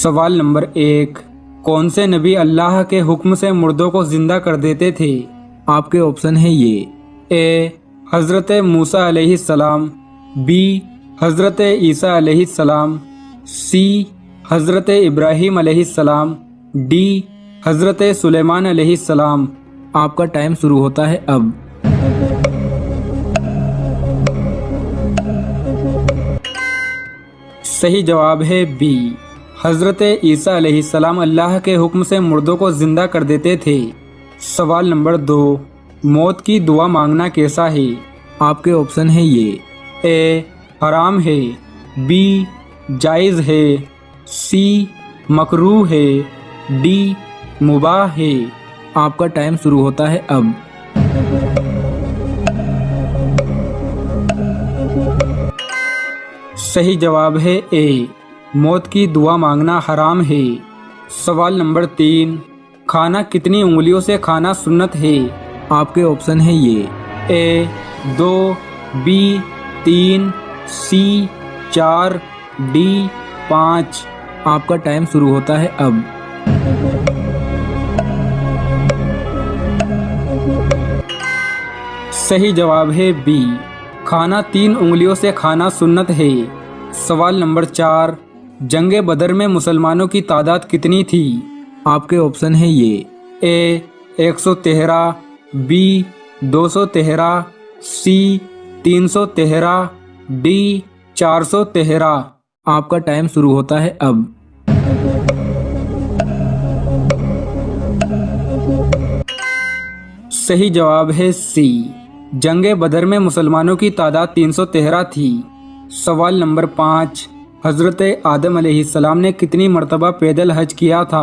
सवाल नंबर 1, कौन से नबी अल्लाह के हुक्म से मुर्दों को जिंदा कर देते थे? आपके ऑप्शन है ये। ए हज़रत मूसा अलैहिस्सलाम, बी हज़रत ईसा अलैहिस्सलाम, सी हज़रत इब्राहीम अलैहिस्सलाम, डी हज़रत सुलेमान अलैहिस्सलाम। आपका टाइम शुरू होता है अब। सही जवाब है बी, हज़रत ईसा अलैहिस्सलाम अल्लाह के हुक्म से मुर्दों को जिंदा कर देते थे। सवाल नंबर 2, मौत की दुआ मांगना कैसा है? आपके ऑप्शन है ये। ए हराम है, बी जायज़ है, सी मकरूह है, डी मुबाह है। आपका टाइम शुरू होता है अब। सही जवाब है ए, मौत की दुआ मांगना हराम है। सवाल नंबर 3, खाना कितनी उंगलियों से खाना सुन्नत है? आपके ऑप्शन है ये। ए 2, बी 3, सी 4, डी 5। आपका टाइम शुरू होता है अब। सही जवाब है बी, खाना 3 उंगलियों से खाना सुन्नत है। सवाल नंबर 4, जंगे बदर में मुसलमानों की तादाद कितनी थी? आपके ऑप्शन है ये। ए 113, बी 213, सी 313, डी 413। आपका टाइम शुरू होता है अब। सही जवाब है सी, जंगे बदर में मुसलमानों की तादाद 313 थी। सवाल नंबर 5, हज़रत आदम अलैहिस्सलाम ने कितनी मरतबा पैदल हज किया था?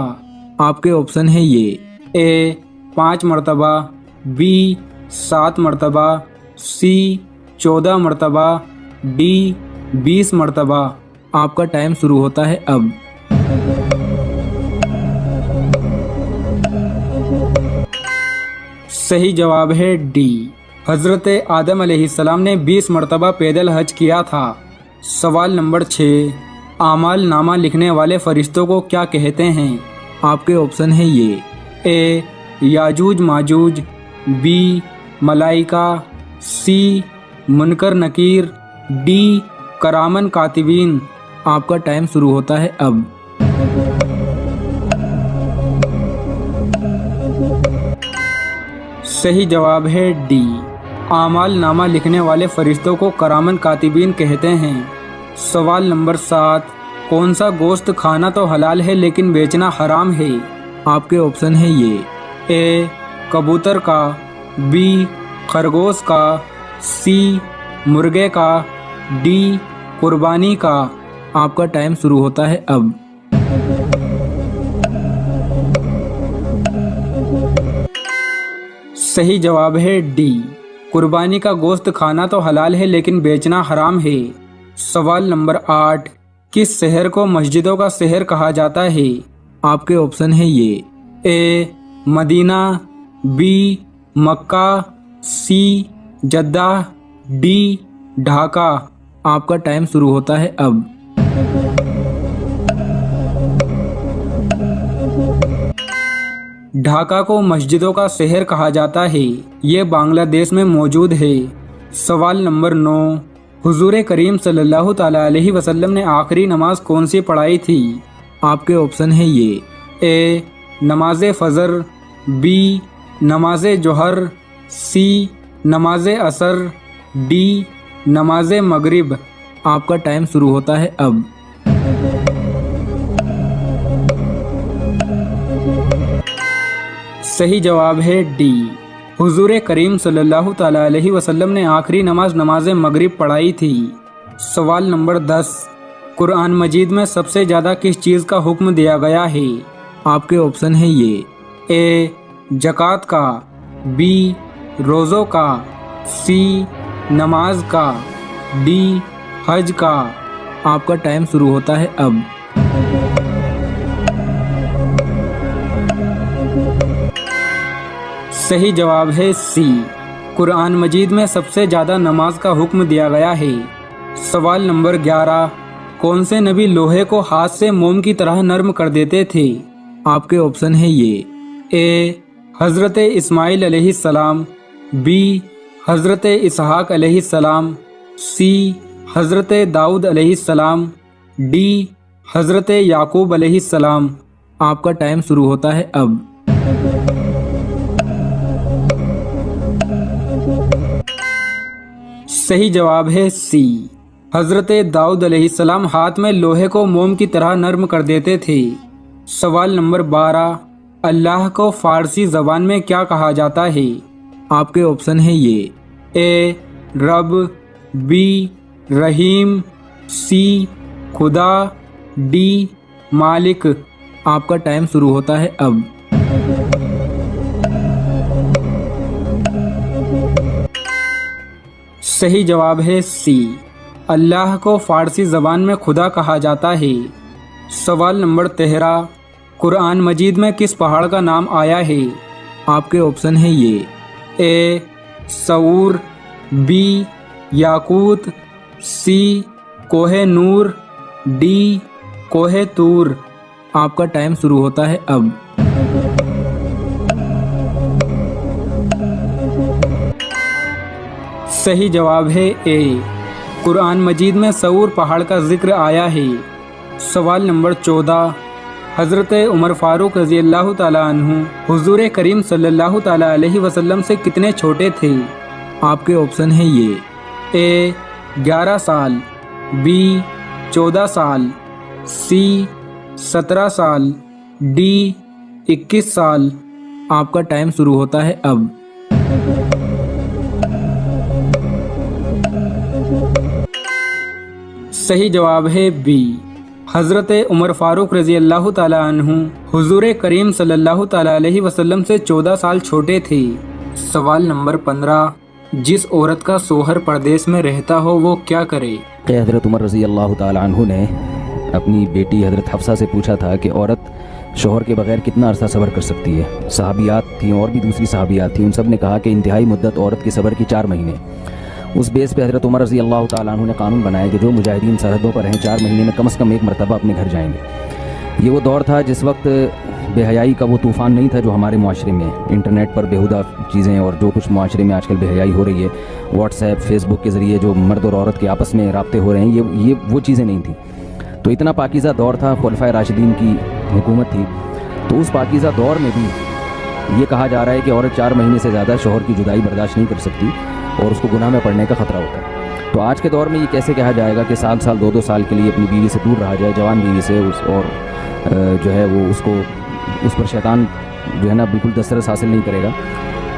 आपके ऑप्शन है ये। ए 5 मरतबा, बी 7 मरतबा, सी 14 मरतबा, डी 20 मरतबा। आपका टाइम शुरू होता है अब। सही जवाब है डी, हज़रत आदम अलैहिस्सलाम ने 20 मरतबा पैदल हज किया था। सवाल नंबर 6, आमाल नामा लिखने वाले फरिश्तों को क्या कहते हैं? आपके ऑप्शन है ये। ए याजूज माजूज, बी मलाइका, सी मुनकर नकीर, डी करामन कातिबीन। आपका टाइम शुरू होता है अब। सही जवाब है डी, आमाल नामा लिखने वाले फरिश्तों को करामन कातिबीन कहते हैं। सवाल नंबर 7, कौन सा गोश्त खाना तो हलाल है लेकिन बेचना हराम है? आपके ऑप्शन है ये। ए कबूतर का, बी खरगोश का, सी मुर्गे का, डी कुर्बानी का। आपका टाइम शुरू होता है अब। सही जवाब है डी, कुर्बानी का गोश्त खाना तो हलाल है लेकिन बेचना हराम है। सवाल नंबर 8, किस शहर को मस्जिदों का शहर कहा जाता है? आपके ऑप्शन है ये। ए मदीना, बी मक्का, सी जद्दा, डी ढाका। आपका टाइम शुरू होता है अब। ढाका को मस्जिदों का शहर कहा जाता है। ये बांग्लादेश में मौजूद है। सवाल नंबर 9, हुजूर करीम सल्लल्लाहु ताला अलैहि वसल्लम ने आखिरी नमाज कौन सी पढ़ाई थी? आपके ऑप्शन है ये। ए नमाज फ़जर, बी नमाज जोहर, सी नमाज असर, डी नमाज मगरिब। आपका टाइम शुरू होता है अब। सही जवाब है डी, हुजूर करीम सल्लल्लाहु ताला अलैहि वसल्लम ने आखिरी नमाज मगरिब पढ़ाई थी। सवाल नंबर 10, कुरान मजीद में सबसे ज़्यादा किस चीज़ का हुक्म दिया गया है? आपके ऑप्शन है ये। ए ज़कात का, बी रोज़ों का, सी नमाज का, डी हज का। आपका टाइम शुरू होता है अब। सही जवाब है सी, कुरान मजीद में सबसे ज़्यादा नमाज का हुक्म दिया गया है। सवाल नंबर 11, कौन से नबी लोहे को हाथ से मोम की तरह नर्म कर देते थे? आपके ऑप्शन है ये। ए हज़रत इस्माइल अलैहिस्सलाम, बी हज़रत इसहाक अलैहिस्सलाम, सी हज़रत दाऊद अलैहिस्सलाम, डी हज़रत याकूब अलैहिस्सलाम। आपका टाइम शुरू होता है अब। सही जवाब है सी, हज़रत दाऊद अलैहिस्सलाम हाथ में लोहे को मोम की तरह नर्म कर देते थे। सवाल नंबर 12, अल्लाह को फारसी ज़बान में क्या कहा जाता है? आपके ऑप्शन है ये। ए रब, बी रहीम, सी खुदा, डी मालिक। आपका टाइम शुरू होता है अब। सही जवाब है सी, अल्लाह को फारसी ज़बान में खुदा कहा जाता है। सवाल नंबर 13, कुरान मजीद में किस पहाड़ का नाम आया है? आपके ऑप्शन है ये। ए सऊर, बी याकूत, सी कोहे नूर, डी कोहे तूर। आपका टाइम शुरू होता है अब। सही जवाब है ए, कुरान मजीद में सऊर पहाड़ का जिक्र आया है। सवाल नंबर 14, हज़रत उमर फारूक रज़ी अल्लाह ताला अन्हु हुज़ूर करीम सल्लल्लाहु ताला अलैहि वसल्लम से कितने छोटे थे? आपके ऑप्शन है ये। ए 11 साल, बी 14 साल, सी 17 साल, डी 21 साल। आपका टाइम शुरू होता है अब। सही जवाब है बी, हज़रत उमर फारूक रज़ी अल्लाह ताला अन्हु हुज़ूर करीम सल्लल्लाहु ताला अलैहि वसल्लम से 14 साल छोटे थे। सवाल नंबर 15, जिस औरत का सोहर परदेश में रहता हो वो क्या करे? हज़रत उमर रज़ी अल्लाह ताला अन्हु ने अपनी बेटी हज़रत हफ्सा से पूछा था कि औरत शोहर के बगैर कितना अरसा सब्र कर सकती है। सहाबियात थीं और भी दूसरी सहाबियात थीं, उन सब ने कहा कि इंतहाई मुद्दत औरत के सब्र की 4 महीने। उस बेस पे हज़रत उमर रज़ी अल्लाह ताला अन्हु ने कानून बनाया कि जो मुजाहिदीन सरहदों पर हैं 4 महीने में कम से कम एक मरतबा अपने घर जाएंगे। ये वो दौर था जिस वक्त बेहयाई का वो तूफ़ान नहीं था जो हमारे माशरे में इंटरनेट पर बेहुदा चीज़ें और जो कुछ माशरे में आजकल बेहयाई हो रही है, व्हाट्सएप फेसबुक के ज़रिए जो मर्द और औरत के आपस में राब्ते हो रहे हैं, ये वो चीज़ें नहीं थी। तो इतना पाकीज़ा दौर था, खुलफाए राशिदीन की हुकूमत थी। तो उस पाकीज़ा दौर में भी ये कहा जा रहा है कि औरत 4 महीने से ज़्यादा शोहर की जुदाई बर्दाश्त नहीं कर सकती और उसको गुनाह में पड़ने का ख़तरा होता है। तो आज के दौर में ये कैसे कहा जाएगा कि साल 2-2 साल के लिए अपनी बीवी से दूर रहा जाए, जवान बीवी से, और जो है वो उसको उस पर शैतान जो है ना बिल्कुल दस्तरस हासिल नहीं करेगा।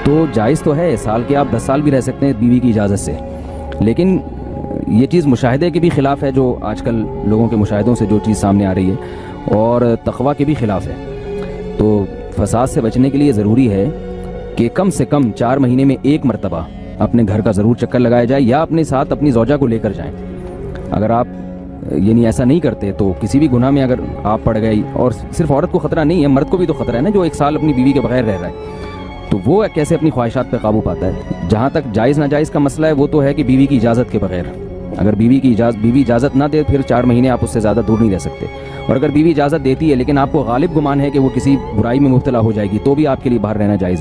तो जायज़ तो है, साल के आप 10 साल भी रह सकते हैं बीवी की इजाज़त से, लेकिन ये चीज़ मुशाहिदे के भी ख़िलाफ़ है, जो आजकल लोगों के मुशाहिदों से जो चीज़ सामने आ रही है, और तक़वा के भी ख़िलाफ़ है। तो फसाद से बचने के लिए ज़रूरी है कि कम से कम 4 महीने में एक मरतबा अपने घर का ज़रूर चक्कर लगाया जाए, या अपने साथ अपनी ज़ौजा को लेकर जाएं। अगर आप यानी ऐसा नहीं करते तो किसी भी गुनाह में अगर आप पड़ गई, और सिर्फ औरत को ख़तरा नहीं है, मर्द को भी तो ख़तरा है ना, जो 1 साल अपनी बीवी के बगैर रह रहा है, तो वो कैसे अपनी ख्वाहिशात पर काबू पाता है। जहाँ तक जायज़ नाजायज़ का मसला है, वो तो है कि बीवी की इजाज़त के बगैर, अगर बीवी इजाज़त ना दे फिर 4 महीने आप उससे ज़्यादा दूर नहीं रह सकते। और अगर बीवी इजाज़त देती है लेकिन आपको गालिब गुमान है कि वो किसी बुराई में मुब्तला हो जाएगी, तो भी आपके लिए बाहर रहना जायज़